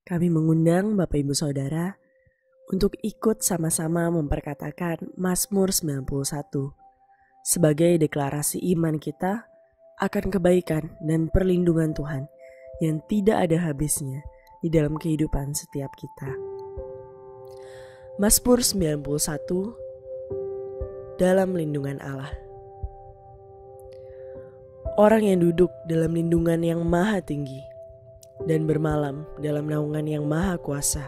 Kami mengundang Bapak Ibu Saudara untuk ikut sama-sama memperkatakan Mazmur 91 sebagai deklarasi iman kita akan kebaikan dan perlindungan Tuhan yang tidak ada habisnya di dalam kehidupan setiap kita. Mazmur 91 dalam lindungan Allah. Orang yang duduk dalam lindungan yang maha tinggi dan bermalam dalam naungan yang maha kuasa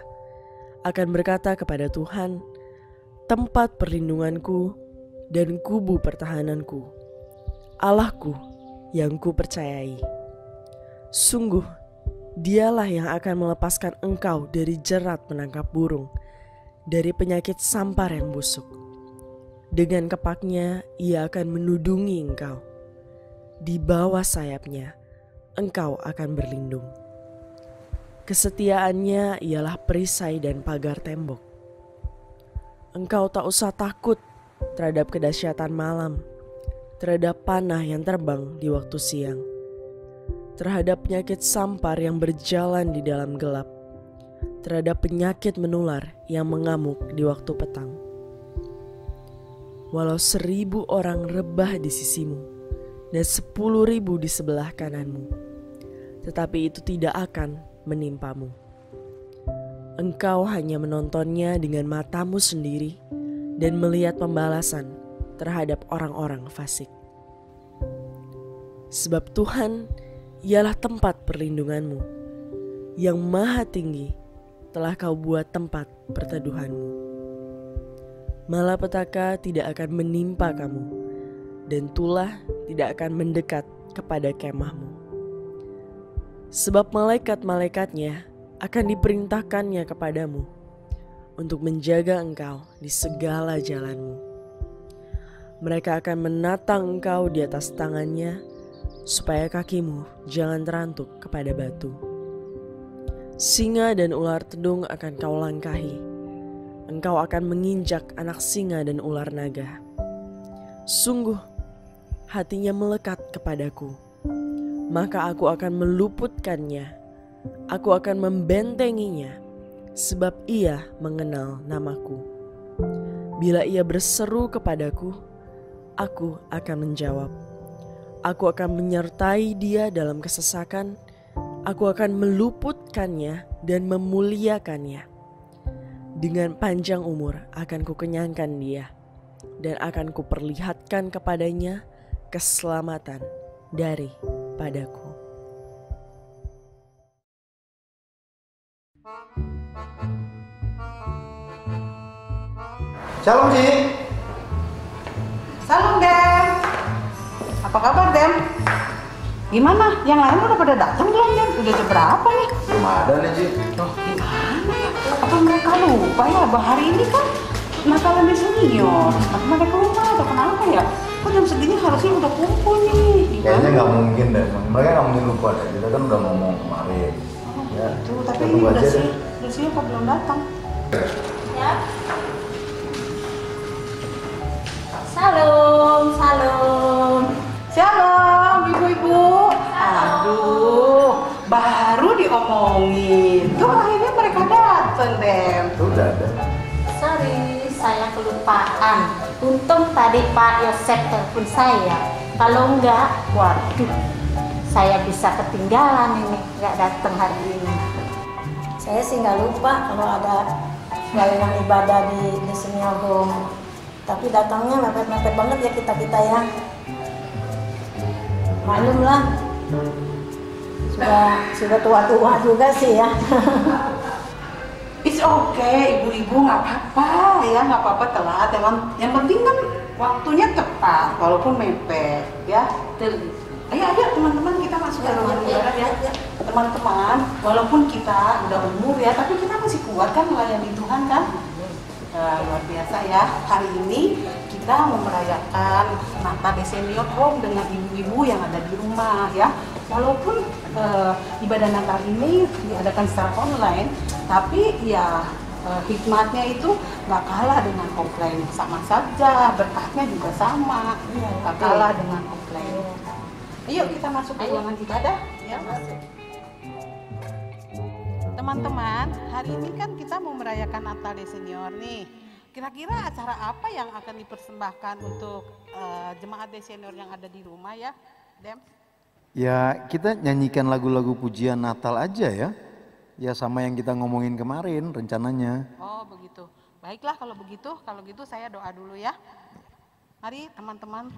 akan berkata kepada Tuhan, tempat perlindunganku dan kubu pertahananku, Allahku yang ku percayai. Sungguh, dialah yang akan melepaskan engkau dari jerat menangkap burung, dari penyakit sampar yang busuk. Dengan kepaknya ia akan menudungi engkau. Di bawah sayapnya engkau akan berlindung. Kesetiaannya ialah perisai dan pagar tembok. Engkau tak usah takut terhadap kedahsyatan malam, terhadap panah yang terbang di waktu siang, terhadap penyakit sampar yang berjalan di dalam gelap, terhadap penyakit menular yang mengamuk di waktu petang. Walau 1000 orang rebah di sisimu dan 10.000 di sebelah kananmu, tetapi itu tidak akan menimpamu. Engkau hanya menontonnya dengan matamu sendiri dan melihat pembalasan terhadap orang-orang fasik. Sebab Tuhan ialah tempat perlindunganmu, yang maha tinggi telah kau buat tempat perteduhanmu. Malapetaka tidak akan menimpa kamu, dan tulah tidak akan mendekat kepada kemahmu. Sebab malaikat-malaikatnya akan diperintahkannya kepadamu untuk menjaga engkau di segala jalanmu. Mereka akan menatang engkau di atas tangannya, supaya kakimu jangan terantuk kepada batu. Singa dan ular tedung akan kau langkahi. Engkau akan menginjak anak singa dan ular naga. Sungguh, hatinya melekat kepadaku, maka aku akan meluputkannya. Aku akan membentenginya, sebab ia mengenal namaku. Bila ia berseru kepadaku, aku akan menjawab. Aku akan menyertai dia dalam kesesakan. Aku akan meluputkannya dan memuliakannya. Dengan panjang umur akan kukenyangkan dia, dan akan kuperlihatkan kepadanya keselamatan daripadaku. Shalom Ci. Salam Dem. Apa kabar Dem? Gimana? Yang lain udah pada datang belum Dem? Udah jam berapa nih? Belum ada nih Ci. Loh gimana ya? Apa mereka lupa ya? Hari ini kan Natalan Senior. Apa mereka lupa atau kenapa ya? Kok jam segini harusnya udah kumpul nih? Kayaknya nggak mungkin deh. Mereka nggak mungkin lupa deh. Kita kan udah ngomong kemarin. Ya. Tuh, tapi kita ini tunggu udah aja sih. deh. Udah siapa belum datang? Ya. Salam, salam. Shalom ibu-ibu. Aduh, baru diomongin. Tuh akhirnya mereka datang Dem. Itu udah ada. Sorry, saya kelupaan. Untung tadi Pak Yosep telepon saya. Kalau enggak, waduh, saya bisa ketinggalan ini, nggak datang hari ini. Saya sih nggak lupa kalau ada jalanan ibadah di Senior Home. Tapi datangnya mepet-mepet banget ya kita ya. Maklum lah, sudah tua-tua juga sih ya. It's okay, ibu-ibu nggak apa-apa ya, nggak apa-apa telat. Yang penting kan waktunya tepat, walaupun mepet ya. Ayo teman-teman kita masuk ke ruangan ibadah ya. Teman-teman, walaupun kita udah umur ya, tapi kita masih kuat kan melayani Tuhan kan. Luar biasa ya. Hari ini kita mau merayakan Natal Senior Home dengan ibu-ibu yang ada di rumah ya. Walaupun ibadah Natal ini diadakan secara online, tapi ya hikmatnya itu nggak kalah dengan offline. Sama saja, berkatnya juga sama, nggak kalah dengan offline. Ayo kita masuk ke ruangan ibadah ya. Teman-teman, hari ini kan kita mau merayakan Natal de Senior nih. Kira-kira acara apa yang akan dipersembahkan untuk jemaat de Senior yang ada di rumah ya, Dem? Ya, kita nyanyikan lagu-lagu pujian Natal aja ya. Ya sama yang kita ngomongin kemarin rencananya. Oh begitu. Baiklah kalau gitu saya doa dulu ya. Mari teman-teman.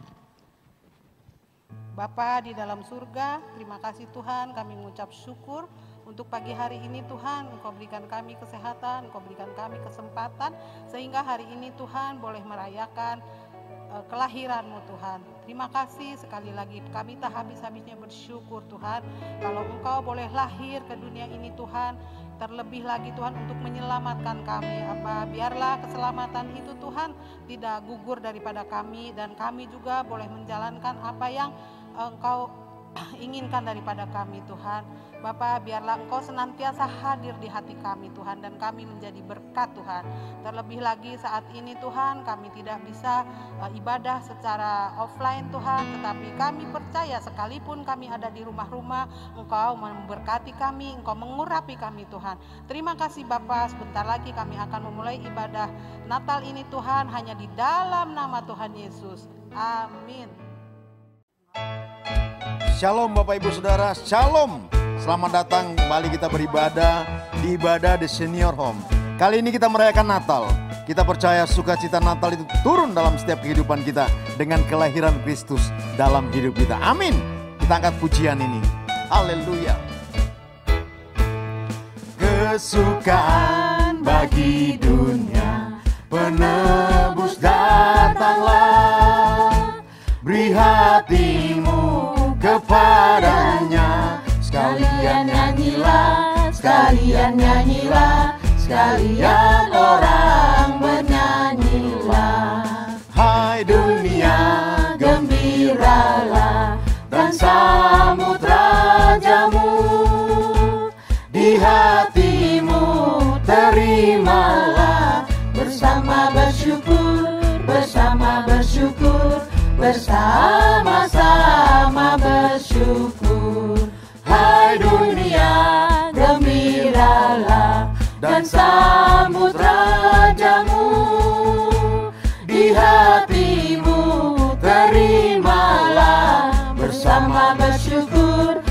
Bapa di dalam surga, terima kasih Tuhan, kami mengucap syukur untuk pagi hari ini Tuhan. Engkau berikan kami kesehatan, Engkau berikan kami kesempatan, sehingga hari ini Tuhan boleh merayakan kelahiran-Mu Tuhan. Terima kasih sekali lagi, kami tak habis-habisnya bersyukur Tuhan. Kalau Engkau boleh lahir ke dunia ini Tuhan, terlebih lagi Tuhan untuk menyelamatkan kami. Biarlah keselamatan itu Tuhan tidak gugur daripada kami, dan kami juga boleh menjalankan apa yang Engkau inginkan daripada kami Tuhan. Bapa, biarlah Engkau senantiasa hadir di hati kami Tuhan, dan kami menjadi berkat Tuhan. Terlebih lagi saat ini Tuhan, kami tidak bisa ibadah secara offline Tuhan, tetapi kami percaya sekalipun kami ada di rumah-rumah, Engkau memberkati kami, Engkau mengurapi kami Tuhan. Terima kasih Bapa, sebentar lagi kami akan memulai ibadah Natal ini Tuhan, hanya di dalam nama Tuhan Yesus. Amin. Shalom Bapak Ibu Saudara, Shalom. Selamat datang kembali kita beribadah di ibadah The Senior Home. Kali ini kita merayakan Natal. Kita percaya sukacita Natal itu turun dalam setiap kehidupan kita dengan kelahiran Kristus dalam hidup kita. Amin. Kita angkat pujian ini. Haleluya. Kesukaan bagi dunia, penebus datanglah. Beri hatimu kepadanya, sekalian nyanyilah, sekalian orang bernyanyilah. Hai dunia, gembiralah dan sambut rajamu. Di hatimu terimalah, bersama bersyukur, bersama-sama bersyukur. Hai dunia, gembiralah dan sambut rajamu. Di hatimu terimalah, bersama bersyukur,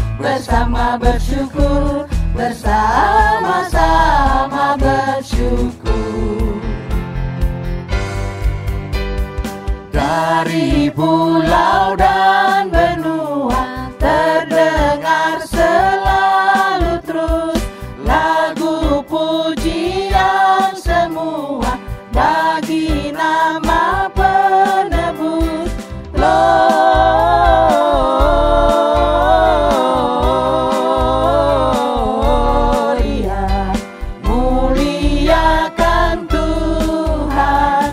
bersama-sama bersyukur. Dari pulau dan benua terdengar selalu terus lagu pujian semua bagi nama penebus. Gloria, muliakan Tuhan.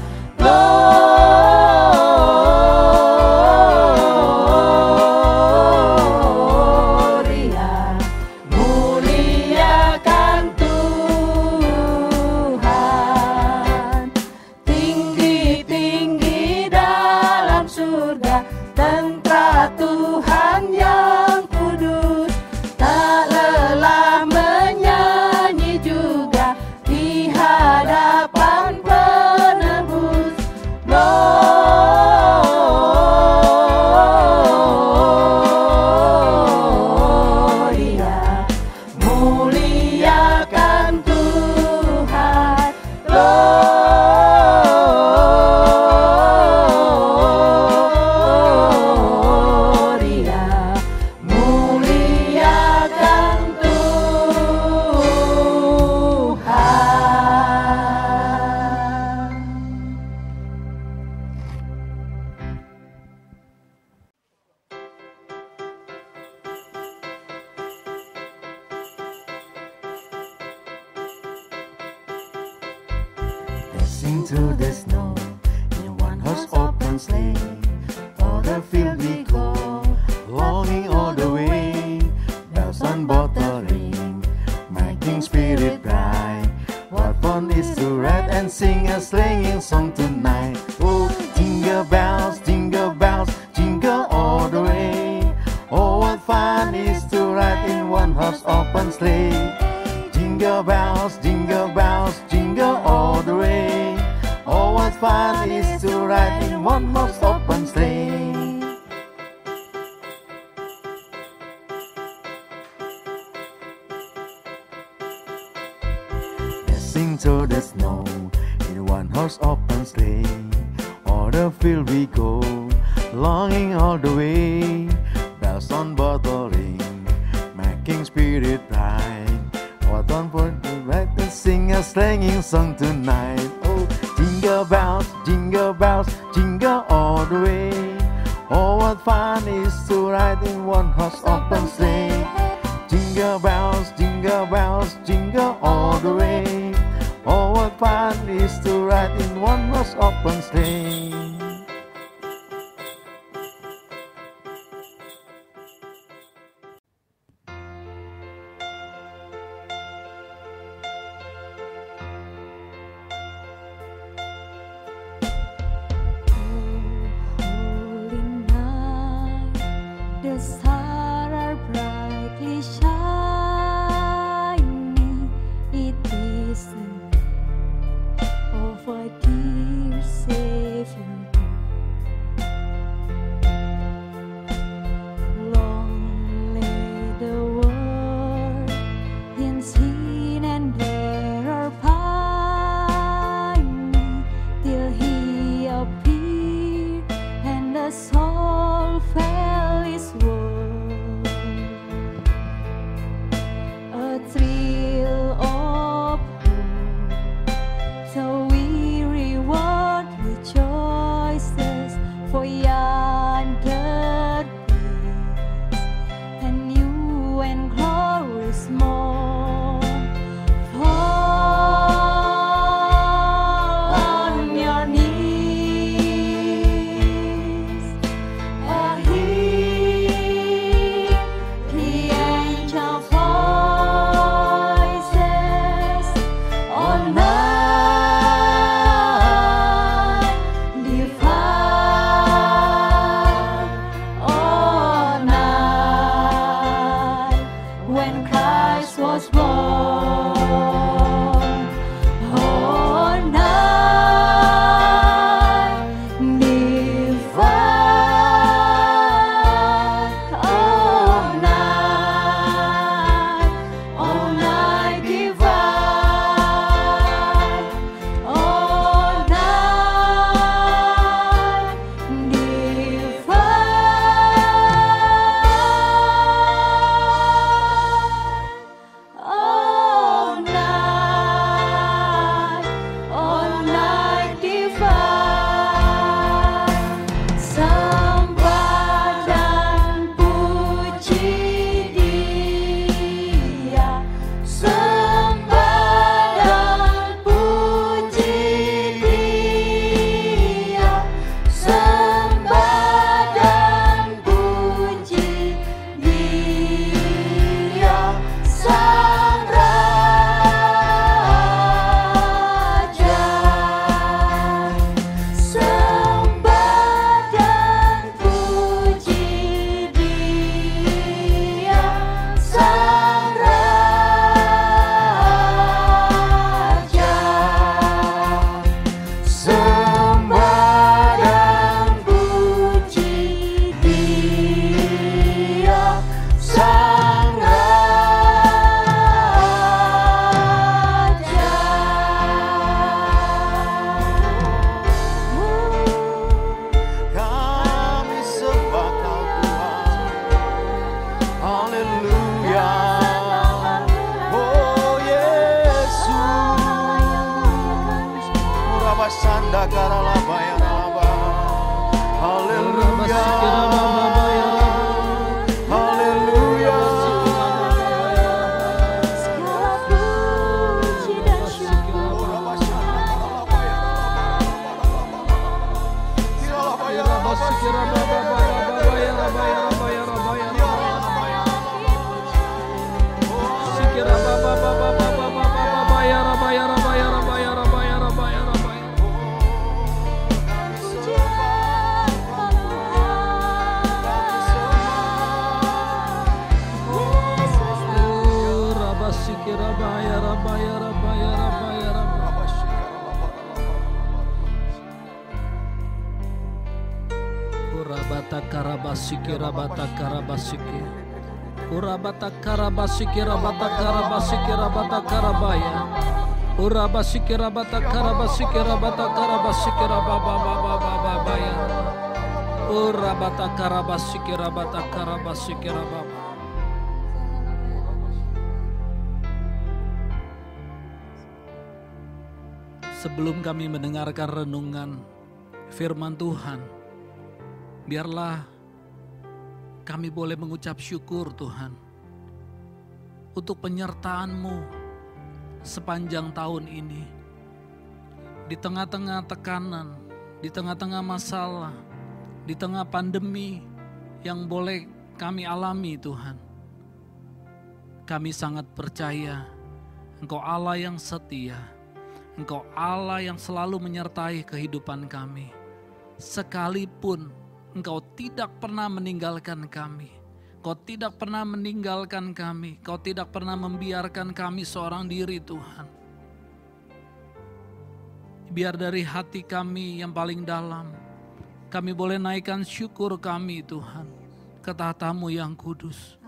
Dancing through the snow in one horse open sleigh. O'er the field we go, longing all the way. Bells on bottle ring, making spirit bright. What fun is to ride and sing a sleighing song tonight. Oh, jingle bells, jingle all the way. Oh, what fun is to ride in one horse open sleigh. Jingle bells, jingle all the way. Oh, what fun it is to ride in one horse open sleigh. Dancing through the snow in one horse open sleigh. O'er the field we go, longing all the way. Bells on bottle ring, making spirit bright. What on point to write and sing a slanging song tonight. Oh, jingle bells, jingle all the way. Oh, what fun is to ride in one horse open sleigh. Jingle bells, jingle all the way. Oh, what fun is to ride in one horse open sleigh. The stars are brightly shining. It is the night of our dear Savior. Long lay the world in sin and error pining, till He appeared and the soul fell His word. A thrill of hope, so weary world rejoices, for yonder breeze a new and glorious morn. Fall on your knees and hear the angel voices. All night divine, all night when Christ was born. All night divine, all night divine, all night divine, all night divine. Sembah dan puji Dia, sembah dan puji Dia, sembah dan puji Dia, Sang Raja. Sembah dan puji Dia, Sang Raja. Urabata karabasiki rabata karabasiki. Urabata karabasiki rabata karabasiki rabata karabaya. Urabasiki rabata karabasiki rabata karabasiki rababababababaya. Urabata karabasiki rabata karabasiki rababa. Sebelum kami mendengarkan renungan firman Tuhan, biarlah kami boleh mengucap syukur Tuhan untuk penyertaan-Mu sepanjang tahun ini. Di tengah-tengah tekanan, di tengah-tengah masalah, di tengah pandemi yang boleh kami alami Tuhan. Kami sangat percaya Engkau Allah yang setia, Engkau Allah yang selalu menyertai kehidupan kami. Sekalipun Engkau tidak pernah meninggalkan kami. Kau tidak pernah meninggalkan kami. Kau tidak pernah membiarkan kami seorang diri Tuhan. Biar dari hati kami yang paling dalam, kami boleh naikkan syukur kami Tuhan ke tahta-Mu yang kudus.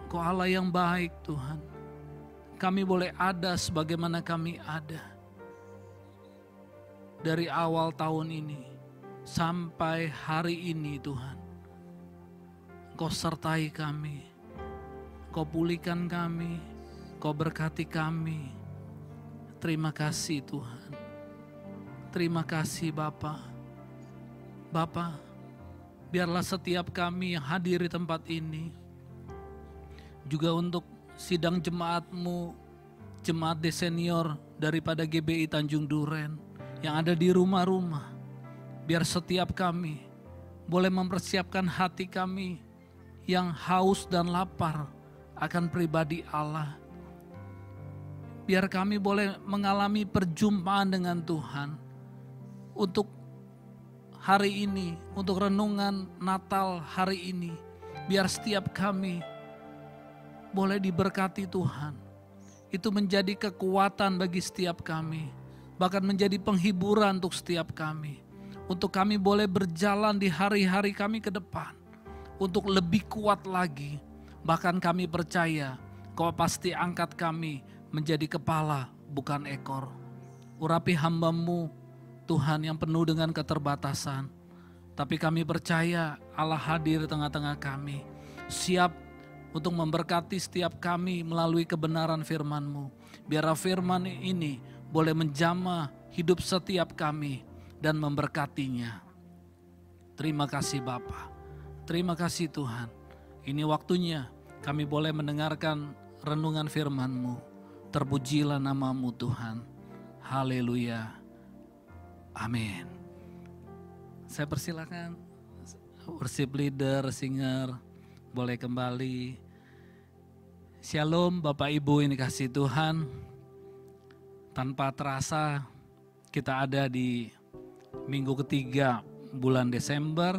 Kau Allah yang baik Tuhan. Kami boleh ada sebagaimana kami ada. Dari awal tahun ini sampai hari ini Tuhan. Kau sertai kami. Kau pulihkan kami. Kau berkati kami. Terima kasih Tuhan. Terima kasih Bapa. Bapa, biarlah setiap kami yang hadir di tempat ini. Juga untuk sidang jemaat-Mu, jemaat senior daripada GBI Tanjung Duren yang ada di rumah-rumah. Biar setiap kami boleh mempersiapkan hati kami yang haus dan lapar akan pribadi Allah. Biar kami boleh mengalami perjumpaan dengan Tuhan untuk hari ini, untuk renungan Natal hari ini. Biar setiap kami boleh diberkati Tuhan. Itu menjadi kekuatan bagi setiap kami. Bahkan menjadi penghiburan untuk setiap kami. Untuk kami boleh berjalan di hari-hari kami ke depan. Untuk lebih kuat lagi. Bahkan kami percaya Kau pasti angkat kami menjadi kepala bukan ekor. Urapi hamba-Mu Tuhan yang penuh dengan keterbatasan. Tapi kami percaya Allah hadir di tengah-tengah kami. Siap untuk memberkati setiap kami melalui kebenaran firman-Mu. Biar firman ini boleh menjamah hidup setiap kami dan memberkatinya. Terima kasih Bapa. Terima kasih Tuhan. Ini waktunya kami boleh mendengarkan renungan firman-Mu. Terpujilah nama-Mu Tuhan. Haleluya. Amin. Saya persilakan worship leader, singer, boleh kembali. Shalom Bapak Ibu yang dikasihi Tuhan. Tanpa terasa kita ada di minggu ketiga bulan Desember.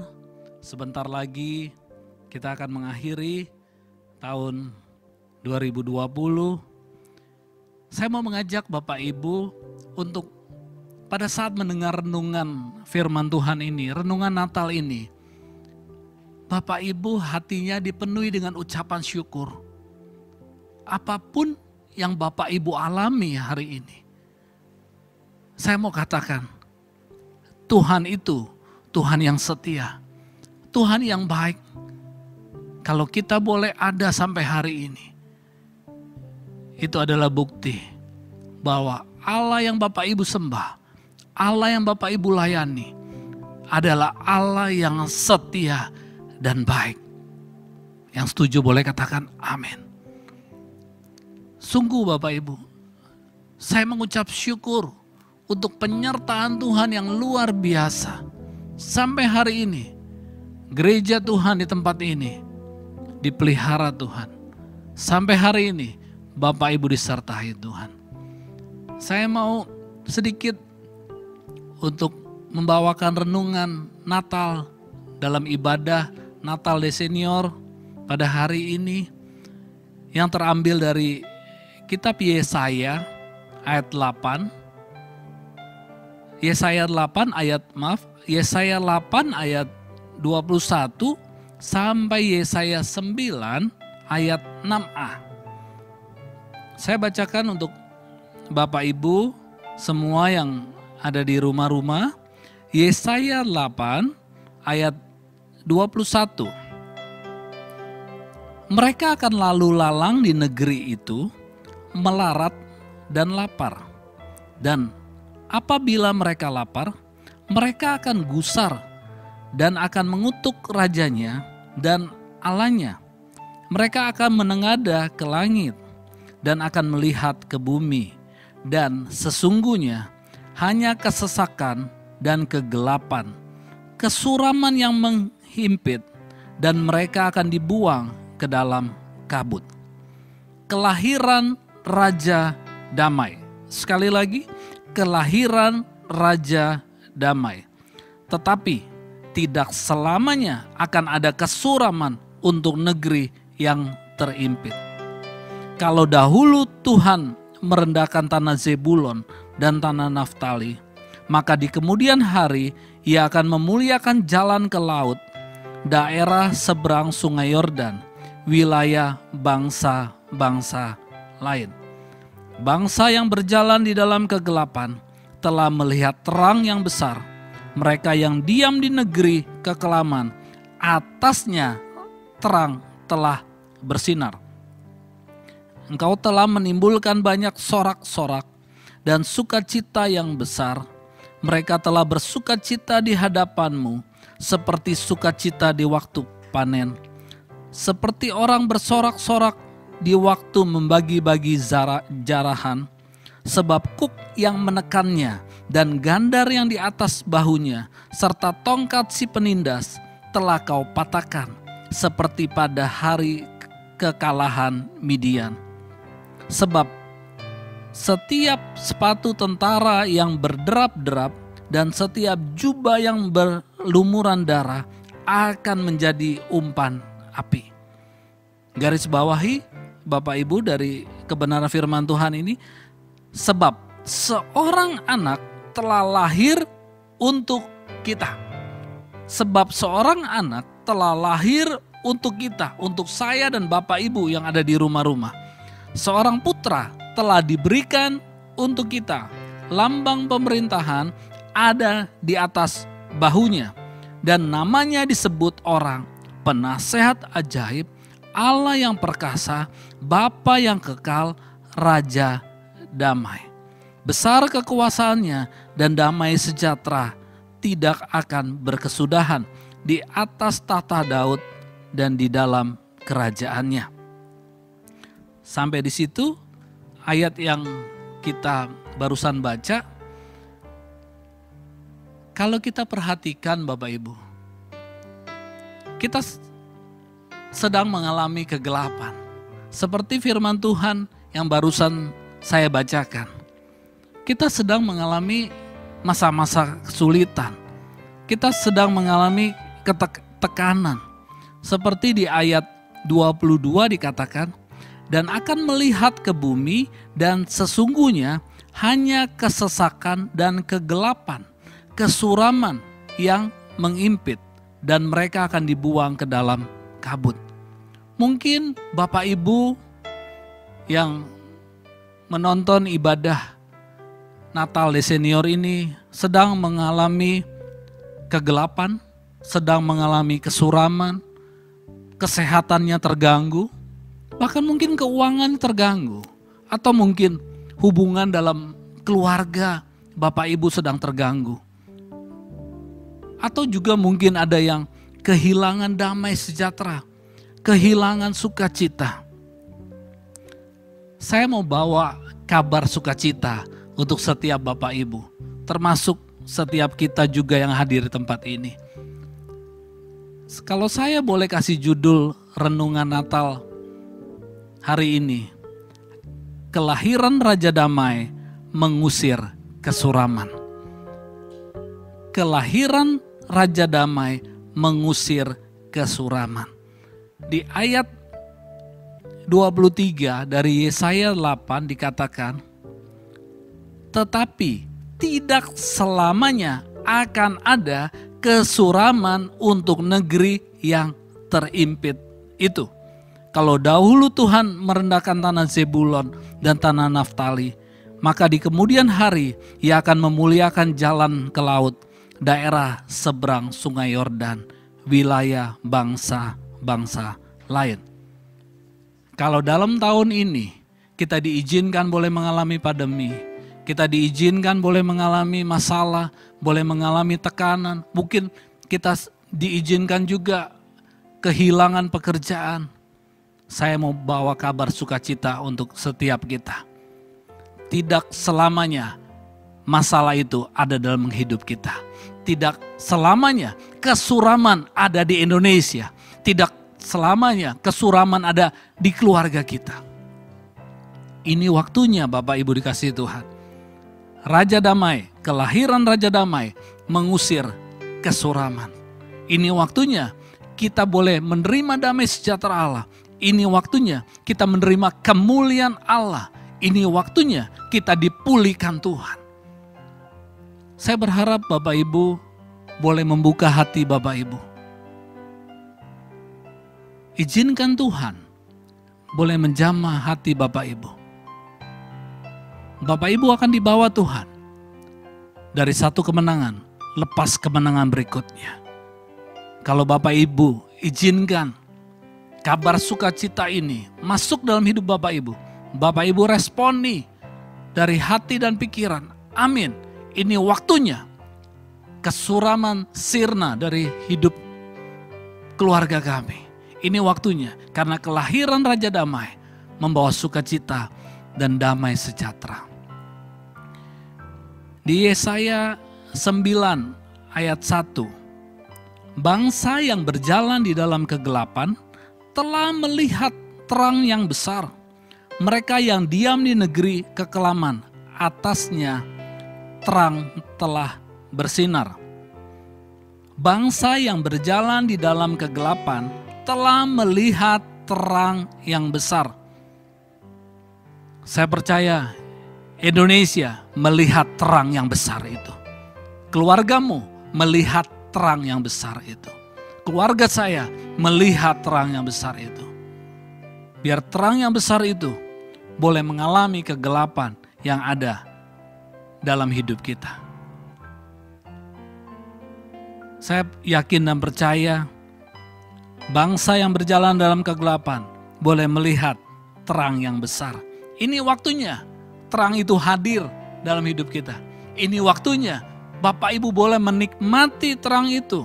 Sebentar lagi kita akan mengakhiri tahun 2020. Saya mau mengajak Bapak Ibu untuk pada saat mendengar renungan firman Tuhan ini, renungan Natal ini, Bapak Ibu hatinya dipenuhi dengan ucapan syukur. Apapun yang Bapak Ibu alami hari ini, saya mau katakan, Tuhan itu Tuhan yang setia, Tuhan yang baik. Kalau kita boleh ada sampai hari ini, itu adalah bukti bahwa Allah yang Bapak Ibu sembah, Allah yang Bapak Ibu layani, adalah Allah yang setia dan baik. Yang setuju boleh katakan amin. Sungguh Bapak Ibu, saya mengucap syukur untuk penyertaan Tuhan yang luar biasa. Sampai hari ini, gereja Tuhan di tempat ini dipelihara Tuhan. Sampai hari ini, Bapak Ibu disertai Tuhan. Saya mau sedikit untuk membawakan renungan Natal dalam ibadah Natal de Senior pada hari ini. yang terambil dari kitab Yesaya ayat 8. Yesaya 8 ayat 21 sampai Yesaya 9 ayat 6a. Saya bacakan untuk Bapak Ibu semua yang ada di rumah-rumah. Yesaya 8 ayat 21. Mereka akan lalu lalang di negeri itu, melarat dan lapar. Dan apabila mereka lapar, mereka akan gusar dan akan mengutuk rajanya dan Allahnya. Mereka akan menengadah ke langit dan akan melihat ke bumi. Dan sesungguhnya hanya kesesakan dan kegelapan, kesuraman yang menghimpit, dan mereka akan dibuang ke dalam kabut. Kelahiran Raja Damai. Sekali lagi, kelahiran Raja Damai. Tetapi tidak selamanya akan ada kesuraman untuk negeri yang terimpit. Kalau dahulu Tuhan merendahkan tanah Zebulon dan tanah Naftali, maka di kemudian hari Ia akan memuliakan jalan ke laut, daerah seberang sungai Yordan, wilayah bangsa-bangsa lain. Bangsa yang berjalan di dalam kegelapan telah melihat terang yang besar. Mereka yang diam di negeri kekelaman, atasnya terang telah bersinar. Engkau telah menimbulkan banyak sorak-sorak dan sukacita yang besar. Mereka telah bersukacita di hadapanmu, seperti sukacita di waktu panen. Seperti orang bersorak-sorak di waktu membagi-bagi jarahan. Sebab kuk yang menekannya dan gandar yang di atas bahunya, serta tongkat si penindas telah kau patahkan, seperti pada hari kekalahan Midian. Sebab setiap sepatu tentara yang berderap-derap dan setiap jubah yang berlumuran darah akan menjadi umpan api. Garis bawahi Bapak Ibu dari kebenaran firman Tuhan ini, sebab seorang anak telah lahir untuk kita. Sebab seorang anak telah lahir untuk kita, untuk saya dan Bapak Ibu yang ada di rumah-rumah. Seorang putra telah diberikan untuk kita. Lambang pemerintahan ada di atas bahunya. Dan namanya disebut orang Penasehat Ajaib, Allah yang perkasa, Bapa yang kekal, Raja Damai. Besar kekuasaannya dan damai sejahtera tidak akan berkesudahan di atas tahta Daud dan di dalam kerajaannya. Sampai di situ ayat yang kita barusan baca. Kalau kita perhatikan Bapak Ibu, kita sedang mengalami kegelapan. Seperti firman Tuhan yang barusan saya bacakan. Kita sedang mengalami masa-masa kesulitan. Kita sedang mengalami tekanan. Seperti di ayat 22 dikatakan, dan akan melihat ke bumi dan sesungguhnya hanya kesesakan dan kegelapan, kesuraman yang mengimpit dan mereka akan dibuang ke dalam kabut. Mungkin Bapak Ibu yang menonton ibadah Natal de Senior ini sedang mengalami kegelapan, sedang mengalami kesuraman, kesehatannya terganggu, bahkan mungkin keuangan terganggu, atau mungkin hubungan dalam keluarga Bapak Ibu sedang terganggu. Atau juga mungkin ada yang kehilangan damai sejahtera, kehilangan sukacita. Saya mau bawa kabar sukacita untuk setiap Bapak Ibu, termasuk setiap kita juga yang hadir di tempat ini. Kalau saya boleh kasih judul renungan Natal hari ini, kelahiran Raja Damai mengusir kesuraman. Kelahiran Raja Damai mengusir kesuraman. Di ayat 23 dari Yesaya 8 dikatakan, tetapi tidak selamanya akan ada kesuraman untuk negeri yang terimpit itu. Kalau dahulu Tuhan merendahkan tanah Zebulon dan tanah Naftali, maka di kemudian hari Ia akan memuliakan jalan ke laut, daerah seberang sungai Yordan, wilayah bangsa-bangsa lain. Kalau dalam tahun ini kita diizinkan boleh mengalami pandemi, kita diizinkan boleh mengalami masalah, boleh mengalami tekanan, mungkin kita diizinkan juga kehilangan pekerjaan. Saya mau bawa kabar sukacita untuk setiap kita. Tidak selamanya masalah itu ada dalam hidup kita. Tidak selamanya kesuraman ada di Indonesia. Tidak selamanya kesuraman ada di keluarga kita. Ini waktunya Bapak Ibu dikasihi Tuhan. Raja Damai, kelahiran Raja Damai mengusir kesuraman. Ini waktunya kita boleh menerima damai sejahtera Allah. Ini waktunya kita menerima kemuliaan Allah. Ini waktunya kita dipulihkan Tuhan. Saya berharap Bapak Ibu boleh membuka hati Bapak Ibu. Izinkan Tuhan boleh menjamah hati Bapak Ibu. Bapak Ibu akan dibawa Tuhan dari satu kemenangan, lepas kemenangan berikutnya. Kalau Bapak Ibu izinkan kabar sukacita ini masuk dalam hidup Bapak Ibu. Bapak Ibu responi dari hati dan pikiran. Amin. Ini waktunya kesuraman sirna dari hidup keluarga kami. Ini waktunya karena kelahiran Raja Damai membawa sukacita dan damai sejahtera. Di Yesaya 9 ayat 1. Bangsa yang berjalan di dalam kegelapan telah melihat terang yang besar. Mereka yang diam di negeri kekelaman, atasnya terang telah bersinar. Bangsa yang berjalan di dalam kegelapan telah melihat terang yang besar. Saya percaya Indonesia melihat terang yang besar itu. Keluargamu melihat terang yang besar itu. Keluarga saya melihat terang yang besar itu. Biar terang yang besar itu boleh mengalami kegelapan yang ada dalam hidup kita. Saya yakin dan percaya bangsa yang berjalan dalam kegelapan boleh melihat terang yang besar. Ini waktunya terang itu hadir dalam hidup kita. Ini waktunya Bapak Ibu boleh menikmati terang itu.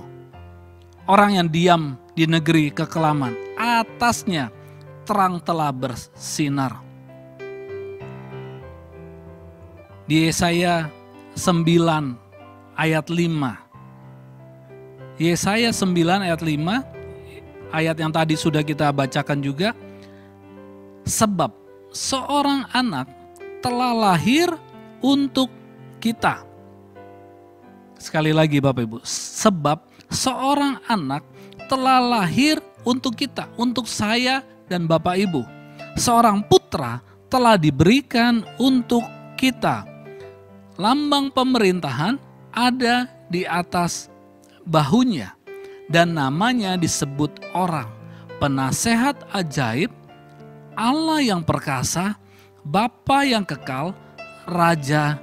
Orang yang diam di negeri kekelaman, atasnya terang telah bersinar. Di Yesaya 9 ayat 5. Yesaya 9 ayat 5, ayat yang tadi sudah kita bacakan juga. Sebab seorang anak telah lahir untuk kita. Sekali lagi Bapak Ibu, sebab seorang anak telah lahir untuk kita, untuk saya dan Bapak Ibu. Seorang putra telah diberikan untuk kita. Lambang pemerintahan ada di atas bahunya dan namanya disebut orang, penasehat ajaib, Allah yang perkasa, Bapa yang kekal, Raja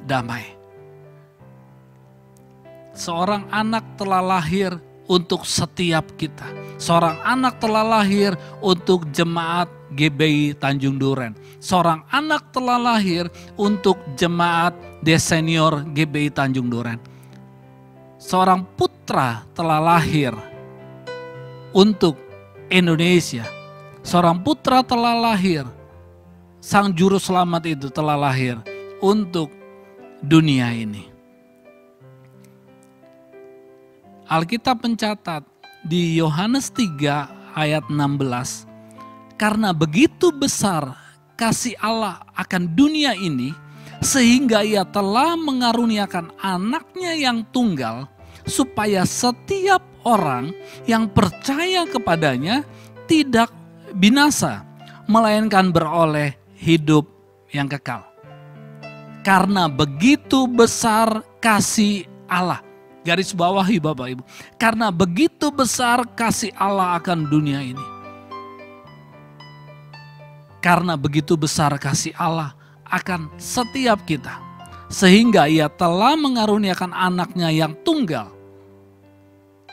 damai. Seorang anak telah lahir untuk setiap kita. Seorang anak telah lahir untuk jemaat GBI Tanjung Duren. Seorang anak telah lahir untuk jemaat Desenior GBI Tanjung Duren. Seorang putra telah lahir untuk Indonesia. Seorang putra telah lahir, Sang Juru Selamat itu telah lahir untuk dunia ini. Alkitab mencatat di Yohanes 3 ayat 16, karena begitu besar kasih Allah akan dunia ini, sehingga ia telah mengaruniakan anaknya yang tunggal, supaya setiap orang yang percaya kepadanya tidak binasa, melainkan beroleh hidup yang kekal. Karena begitu besar kasih Allah. Garis bawahi Bapak Ibu. Karena begitu besar kasih Allah akan dunia ini. Karena begitu besar kasih Allah akan setiap kita. Sehingga ia telah mengaruniakan anaknya yang tunggal.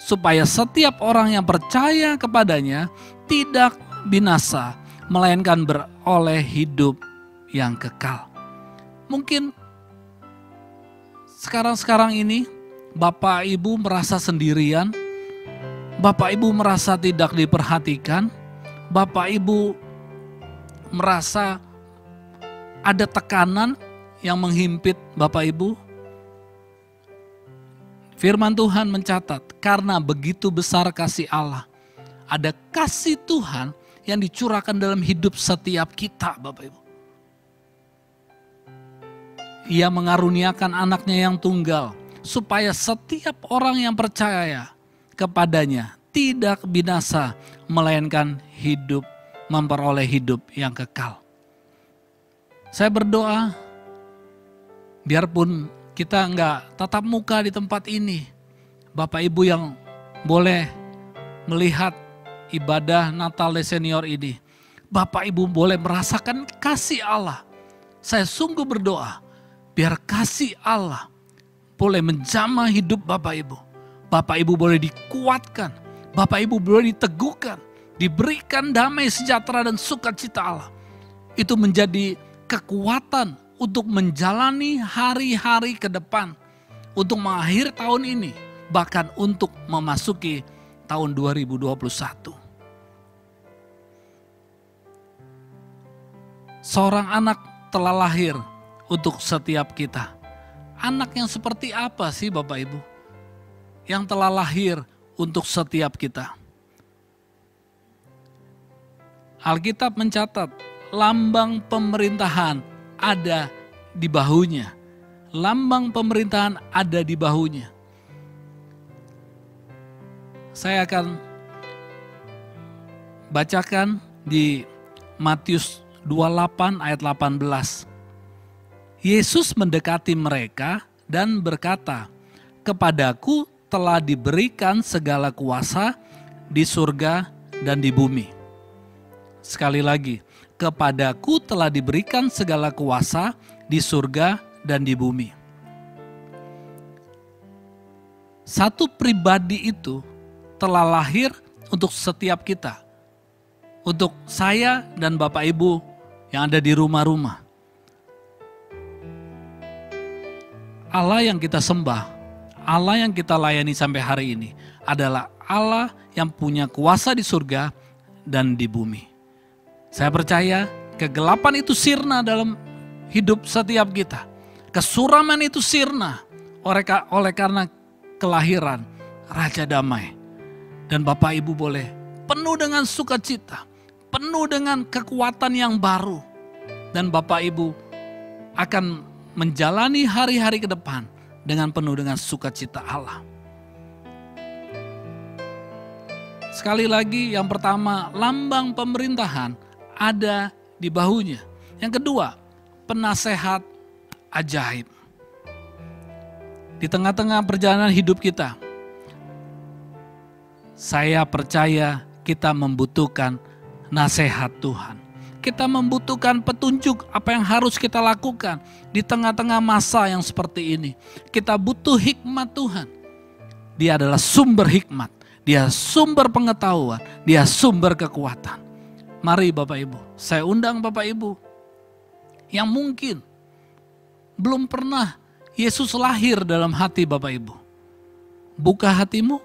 Supaya setiap orang yang percaya kepadanya tidak binasa. Melainkan beroleh hidup yang kekal. Mungkin sekarang ini Bapak Ibu merasa sendirian, Bapak Ibu merasa tidak diperhatikan, Bapak Ibu merasa ada tekanan yang menghimpit Bapak Ibu. Firman Tuhan mencatat, karena begitu besar kasih Allah, ada kasih Tuhan yang dicurahkan dalam hidup setiap kita Bapak Ibu. Ia mengaruniakan anaknya yang tunggal, supaya setiap orang yang percaya kepadanya tidak binasa, melainkan hidup, memperoleh hidup yang kekal. Saya berdoa, biarpun kita enggak tatap muka di tempat ini, Bapak Ibu yang boleh melihat ibadah Natal The Senior ini, Bapak Ibu boleh merasakan kasih Allah. Saya sungguh berdoa, biar kasih Allah boleh menjamah hidup Bapak Ibu. Bapak Ibu boleh dikuatkan, Bapak Ibu boleh diteguhkan, diberikan damai sejahtera dan sukacita Allah. Itu menjadi kekuatan untuk menjalani hari-hari ke depan, untuk mengakhiri tahun ini, bahkan untuk memasuki tahun 2021. Seorang anak telah lahir untuk setiap kita. Anak yang seperti apa sih Bapak Ibu? Yang telah lahir untuk setiap kita. Alkitab mencatat, lambang pemerintahan ada di bahunya. Lambang pemerintahan ada di bahunya. Saya akan bacakan di Matius 28 ayat 18. Yesus mendekati mereka dan berkata, "Kepadaku telah diberikan segala kuasa di surga dan di bumi." Sekali lagi, kepadaku telah diberikan segala kuasa di surga dan di bumi. Satu pribadi itu telah lahir untuk setiap kita. Untuk saya dan Bapak Ibu yang ada di rumah-rumah. Allah yang kita sembah, Allah yang kita layani sampai hari ini adalah Allah yang punya kuasa di surga dan di bumi. Saya percaya kegelapan itu sirna dalam hidup setiap kita. Kesuraman itu sirna oleh karena kelahiran Raja Damai. Dan Bapak Ibu boleh penuh dengan sukacita, penuh dengan kekuatan yang baru. Dan Bapak Ibu akan menjalani hari-hari ke depan dengan penuh dengan sukacita Allah. Sekali lagi, yang pertama, lambang pemerintahan ada di bahunya. Yang kedua, penasehat ajaib. Di tengah-tengah perjalanan hidup kita, saya percaya kita membutuhkan nasihat Tuhan. Kita membutuhkan petunjuk apa yang harus kita lakukan di tengah-tengah masa yang seperti ini. Kita butuh hikmat Tuhan. Dia adalah sumber hikmat. Dia sumber pengetahuan. Dia sumber kekuatan. Mari Bapak Ibu, saya undang Bapak Ibu yang mungkin belum pernah Yesus lahir dalam hati Bapak Ibu. Buka hatimu,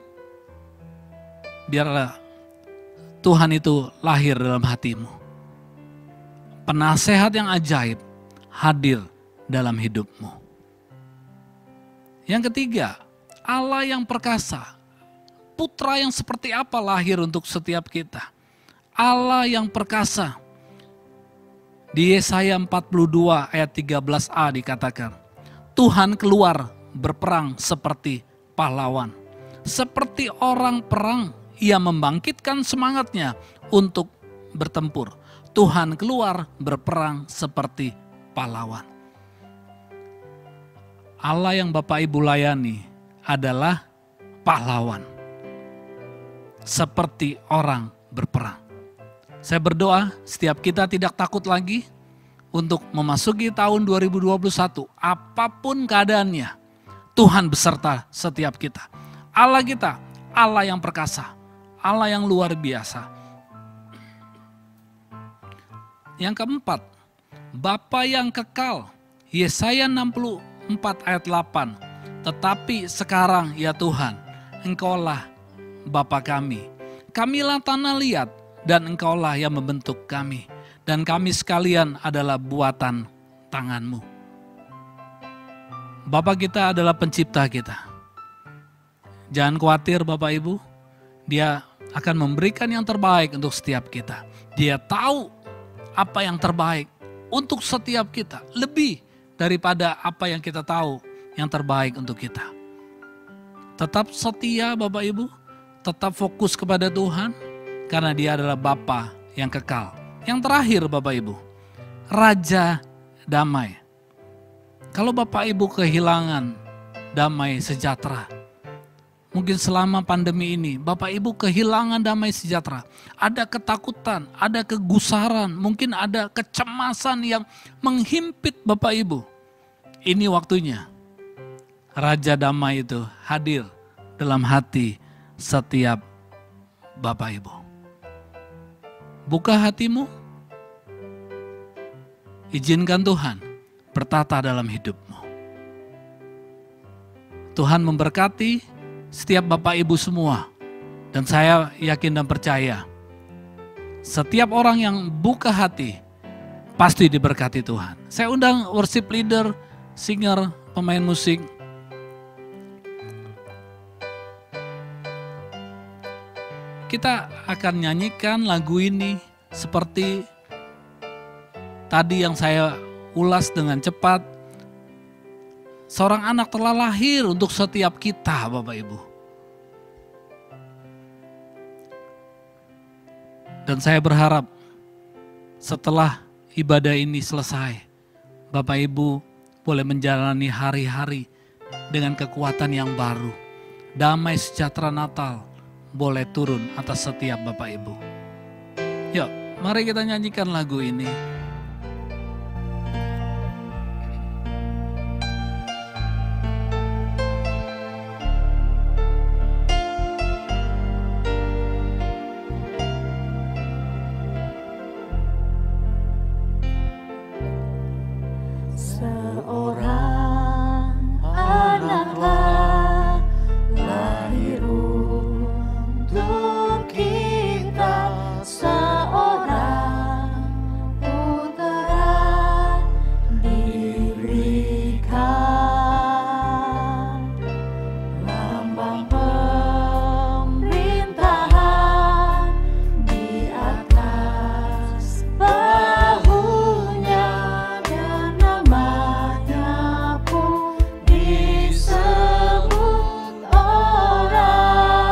biarlah Tuhan itu lahir dalam hatimu. Penasehat yang ajaib hadir dalam hidupmu. Yang ketiga, Allah yang perkasa. Putra yang seperti apa lahir untuk setiap kita? Allah yang perkasa. Di Yesaya 42 ayat 13a dikatakan, Tuhan keluar berperang seperti pahlawan. Seperti orang perang, ia membangkitkan semangatnya untuk bertempur. Tuhan keluar berperang seperti pahlawan. Allah yang Bapak Ibu layani adalah pahlawan. Seperti orang berperang. Saya berdoa setiap kita tidak takut lagi untuk memasuki tahun 2021. Apapun keadaannya, Tuhan beserta setiap kita. Allah kita, Allah yang perkasa, Allah yang luar biasa. Yang keempat, Bapa yang kekal. Yesaya 64 ayat 8. Tetapi sekarang ya Tuhan, Engkaulah Bapa kami. Kamilah tanah liat dan Engkaulah yang membentuk kami. Dan kami sekalian adalah buatan tangan-Mu. Bapa kita adalah pencipta kita. Jangan khawatir Bapak Ibu, Dia akan memberikan yang terbaik untuk setiap kita. Dia tahu apa yang terbaik untuk setiap kita. Lebih daripada apa yang kita tahu yang terbaik untuk kita. Tetap setia Bapak Ibu, tetap fokus kepada Tuhan, karena Dia adalah Bapa yang kekal. Yang terakhir Bapak Ibu, Raja damai. Kalau Bapak Ibu kehilangan damai sejahtera, mungkin selama pandemi ini Bapak Ibu kehilangan damai sejahtera, ada ketakutan, ada kegusaran, mungkin ada kecemasan yang menghimpit Bapak Ibu. Ini waktunya Raja damai itu hadir dalam hati setiap Bapak Ibu. Buka hatimu, izinkan Tuhan bertata dalam hidupmu. Tuhan memberkati setiap Bapak Ibu semua. Dan saya yakin dan percaya, setiap orang yang buka hati pasti diberkati Tuhan. Saya undang worship leader, singer, pemain musik. Kita akan nyanyikan lagu ini seperti tadi yang saya ulas dengan cepat. Seorang anak telah lahir untuk setiap kita, Bapak Ibu. Dan saya berharap setelah ibadah ini selesai, Bapak Ibu boleh menjalani hari-hari dengan kekuatan yang baru. Damai sejahtera Natal boleh turun atas setiap Bapak Ibu. Yuk, mari kita nyanyikan lagu ini. Seorang anaklah lahir untuk kita, seorang putera diberikan, lambang pemerintahan di atas bahunya, dan namanya pun disebut orang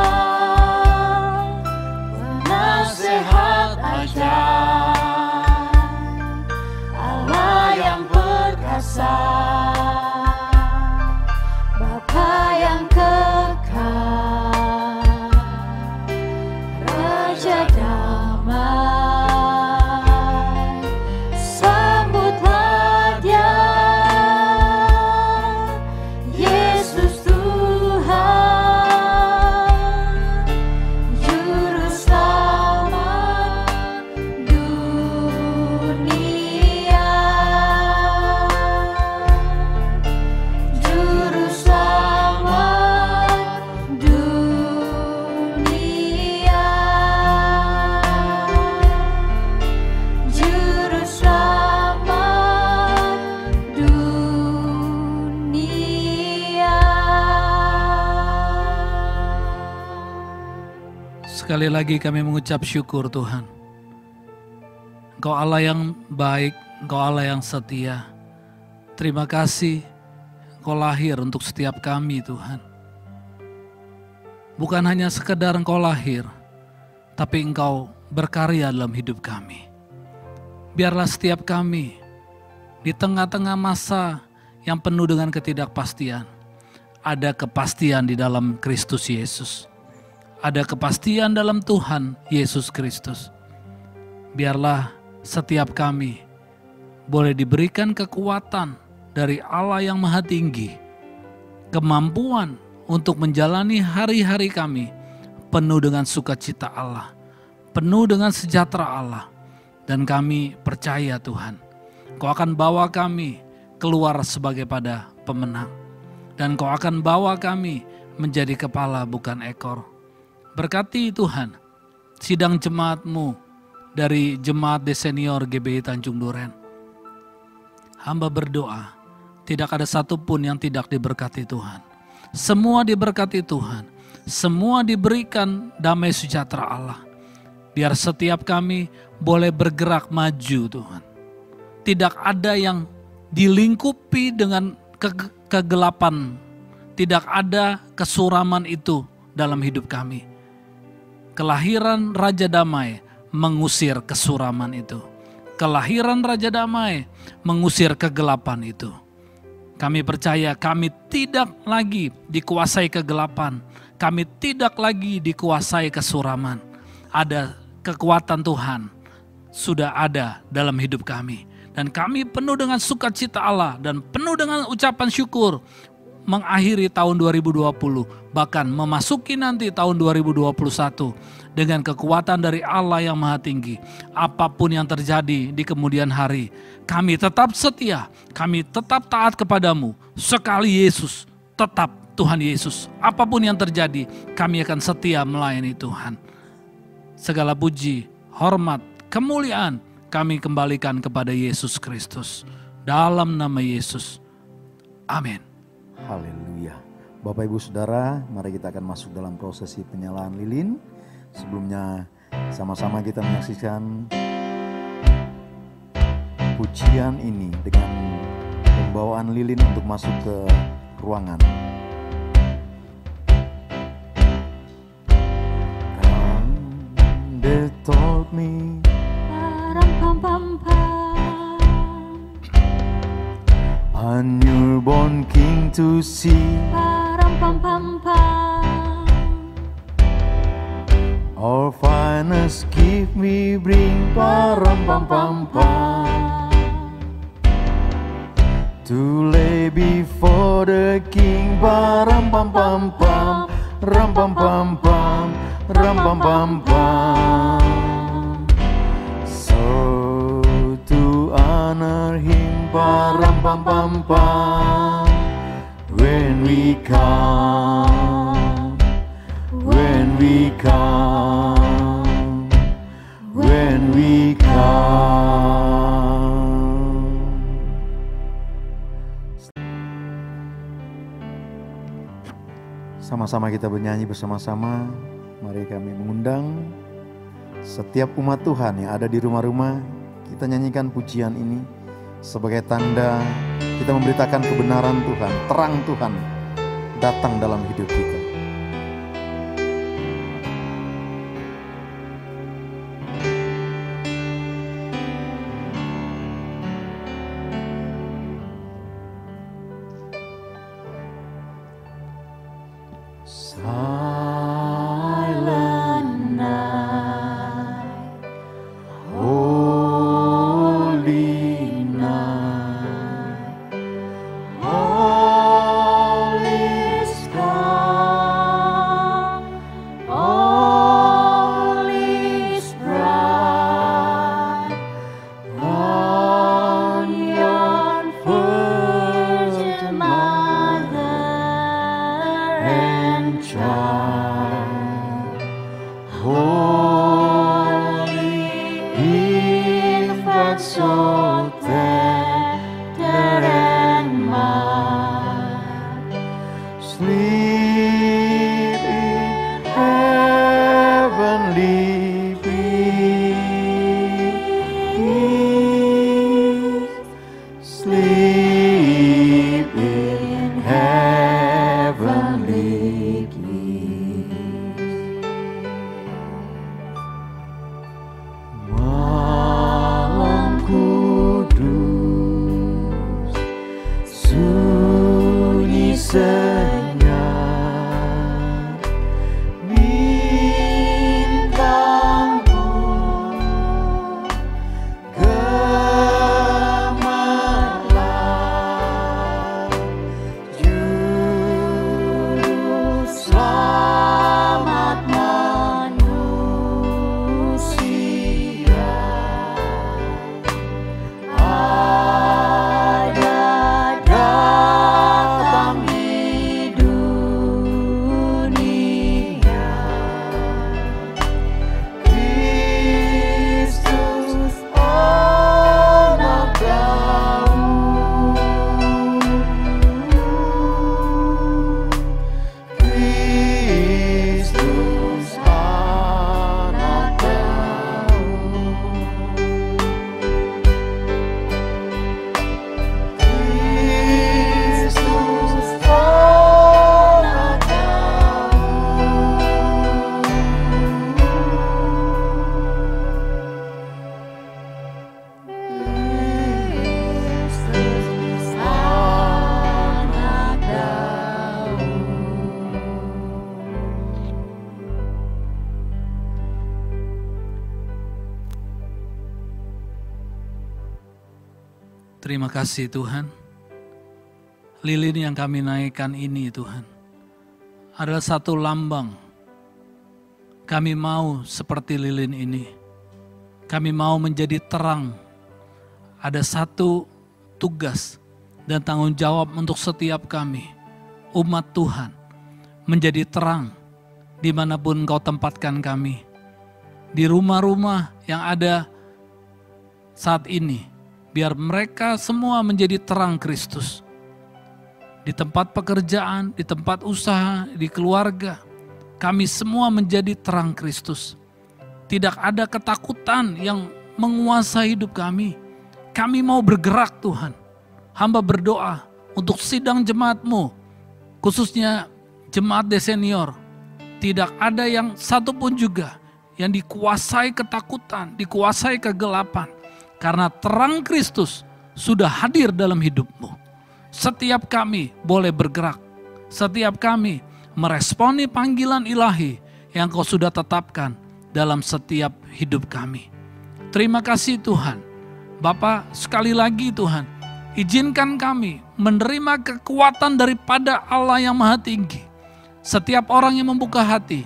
penasehat ajaib, Allah yang perkasa, Bapa yang kekal, Raja damai. Sambutlah Dia, Yesus Tuhan, Juru Selamat dunia, Juru Selamat dunia, Juru Selamat dunia. Sekali lagi kami mengucap syukur Tuhan. Engkau Allah yang baik, Engkau Allah yang setia. Terima kasih Engkau lahir untuk setiap kami Tuhan. Bukan hanya sekedar Engkau lahir, tapi Engkau berkarya dalam hidup kami. Biarlah setiap kami di tengah-tengah masa yang penuh dengan ketidakpastian, ada kepastian di dalam Kristus Yesus. Ada kepastian dalam Tuhan Yesus Kristus. Biarlah setiap kami boleh diberikan kekuatan dari Allah yang Maha Tinggi, kemampuan untuk menjalani hari-hari kami penuh dengan sukacita Allah, penuh dengan sejahtera Allah. Dan kami percaya Tuhan, Kau akan bawa kami keluar sebagai pada pemenang. Dan Kau akan bawa kami menjadi kepala bukan ekor. Berkati Tuhan sidang jemaat-Mu dari Jemaat Desenior GBI Tanjung Duren. Hamba berdoa, tidak ada satupun yang tidak diberkati Tuhan. Semua diberkati Tuhan. Semua diberikan damai sejahtera Allah. Biar setiap kami boleh bergerak maju Tuhan. Tidak ada yang dilingkupi dengan kegelapan. Tidak ada kesuraman itu dalam hidup kami. Kelahiran Raja Damai mengusir kesuraman itu. Kelahiran Raja Damai mengusir kegelapan itu. Kami percaya kami tidak lagi dikuasai kegelapan. Kami tidak lagi dikuasai kesuraman. Ada kekuatan Tuhan sudah ada dalam hidup kami. Dan kami penuh dengan sukacita Allah dan penuh dengan ucapan syukur mengakhiri tahun 2020, bahkan memasuki nanti tahun 2021 dengan kekuatan dari Allah yang Maha Tinggi. Apapun yang terjadi di kemudian hari, kami tetap setia, kami tetap taat kepadamu. Sekali Yesus, tetap Tuhan Yesus. Apapun yang terjadi, kami akan setia melayani Tuhan. Segala puji, hormat, kemuliaan kami kembalikan kepada Yesus Kristus. Dalam nama Yesus. Amin. Haleluya. Bapak Ibu Saudara, mari kita akan masuk dalam prosesi penyalaan lilin. Sebelumnya sama-sama kita menyaksikan pujian ini dengan pembawaan lilin untuk masuk ke ruangan. They told me a newborn king to see. Our finest gift we bring, to lay before the king, so to honor him, when we come, when we come, when we come. Sama-sama kita bernyanyi bersama-sama. Mari kami mengundang setiap umat Tuhan yang ada di rumah-rumah. Kita nyanyikan pujian ini sebagai tanda kita memberitakan kebenaran Tuhan, terang Tuhan datang dalam hidup kita. Silent night, holy night, all is calm, all is bright, on yon Virgin Mother and child, holy infant, so tender and mild, sleep in heavenly peace, sleep in heavenly peace. Malamku Terima kasih Tuhan. Lilin yang kami naikkan ini Tuhan adalah satu lambang. Kami mau seperti lilin ini. Kami mau menjadi terang. Ada satu tugas dan tanggung jawab untuk setiap kami, umat Tuhan, menjadi terang dimanapun Engkau tempatkan kami. Di rumah-rumah yang ada saat ini, biar mereka semua menjadi terang Kristus. Di tempat pekerjaan, di tempat usaha, di keluarga, kami semua menjadi terang Kristus. Tidak ada ketakutan yang menguasai hidup kami. Kami mau bergerak Tuhan. Hamba berdoa untuk sidang jemaat-Mu, khususnya jemaat desenior. Tidak ada yang satupun juga yang dikuasai ketakutan, dikuasai kegelapan. Karena terang Kristus sudah hadir dalam hidup-Mu. Setiap kami boleh bergerak. Setiap kami meresponi panggilan ilahi yang Kau sudah tetapkan dalam setiap hidup kami. Terima kasih Tuhan. Bapa, sekali lagi Tuhan, izinkan kami menerima kekuatan daripada Allah yang Maha Tinggi. Setiap orang yang membuka hati,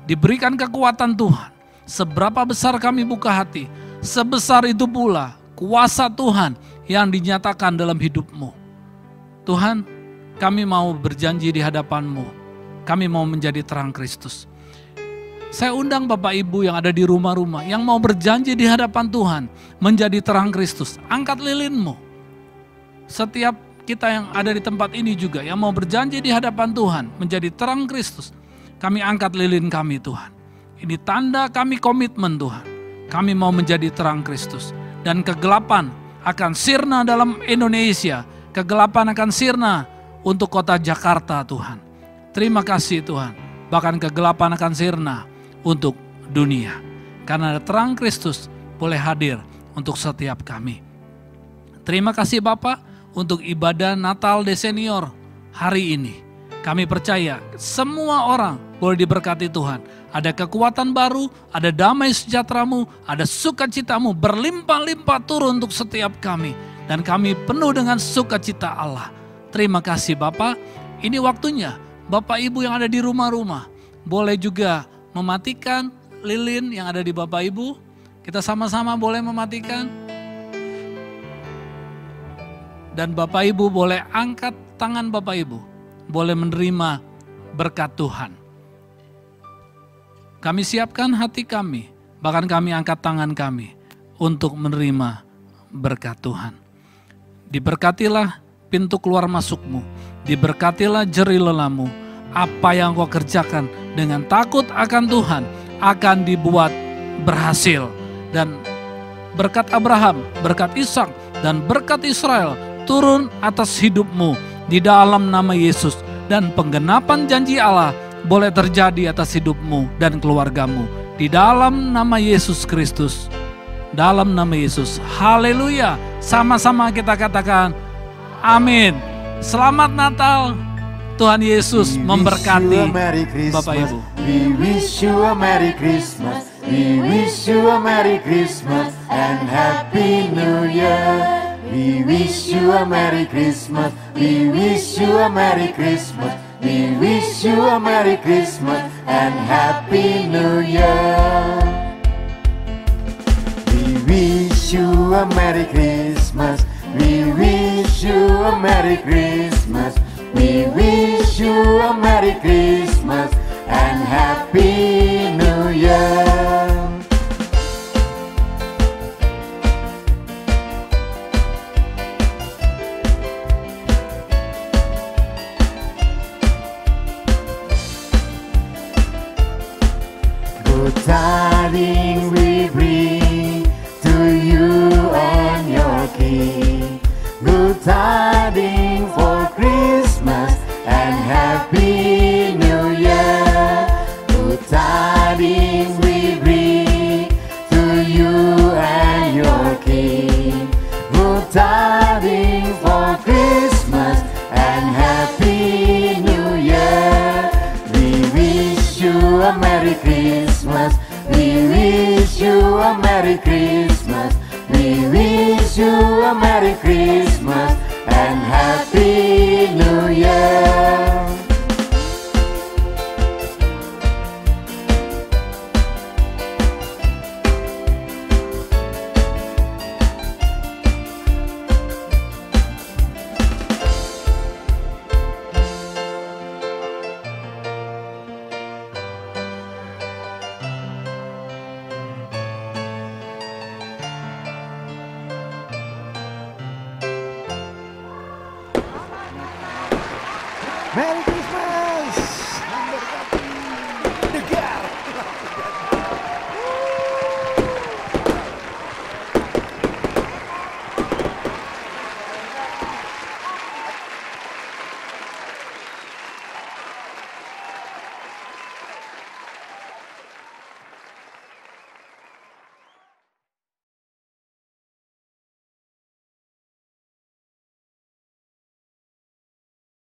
diberikan kekuatan Tuhan. Seberapa besar kami buka hati, sebesar itu pula kuasa Tuhan yang dinyatakan dalam hidup-Mu. Tuhan, kami mau berjanji di hadapan-Mu. Kami mau menjadi terang Kristus. Saya undang Bapak Ibu yang ada di rumah-rumah, yang mau berjanji di hadapan Tuhan, menjadi terang Kristus. Angkat lilin-Mu. Setiap kita yang ada di tempat ini juga, yang mau berjanji di hadapan Tuhan, menjadi terang Kristus. Kami angkat lilin kami Tuhan. Ini tanda kami komitmen Tuhan. Kami mau menjadi terang Kristus. Dan kegelapan akan sirna dalam Indonesia. Kegelapan akan sirna untuk kota Jakarta Tuhan. Terima kasih Tuhan. Bahkan kegelapan akan sirna untuk dunia. Karena terang Kristus boleh hadir untuk setiap kami. Terima kasih Bapak untuk ibadah Natal Desenior hari ini. Kami percaya semua orang boleh diberkati Tuhan. Ada kekuatan baru, ada damai sejahtera-Mu, ada sukacita-Mu berlimpah-limpah turun untuk setiap kami. Dan kami penuh dengan sukacita Allah. Terima kasih Bapak. Ini waktunya Bapak Ibu yang ada di rumah-rumah boleh juga mematikan lilin yang ada di Bapak Ibu. Kita sama-sama boleh mematikan. Dan Bapak Ibu boleh angkat tangan Bapak Ibu. Boleh menerima berkat Tuhan. Kami siapkan hati kami. Bahkan kami angkat tangan kami untuk menerima berkat Tuhan. Diberkatilah pintu keluar masukmu. Diberkatilah jerih lelamu. Apa yang kau kerjakan dengan takut akan Tuhan akan dibuat berhasil. Dan berkat Abraham, berkat Ishak, dan berkat Israel turun atas hidupmu di dalam nama Yesus. Dan penggenapan janji Allah boleh terjadi atas hidupmu dan keluargamu. Di dalam nama Yesus Kristus. Dalam nama Yesus. Haleluya. Sama-sama kita katakan amin. Selamat Natal. Tuhan Yesus memberkati Bapak Ibu. We wish you a Merry Christmas. We wish you a Merry Christmas and Happy New Year. We wish you a Merry Christmas. We wish you a Merry Christmas. We wish you a Merry Christmas and Happy New Year. We wish you a Merry Christmas. We wish you a Merry Christmas. We wish you a Merry Christmas and Happy New Year. Good tidings we bring to you and your King. Good tidings for Christmas and Happy New Year. Good tidings we bring to you and your King. Good tidings for Christmas and Happy New Year. We wish you a Merry Christmas. We wish you a Merry Christmas. We wish you a Merry Christmas and Happy New Year. Merry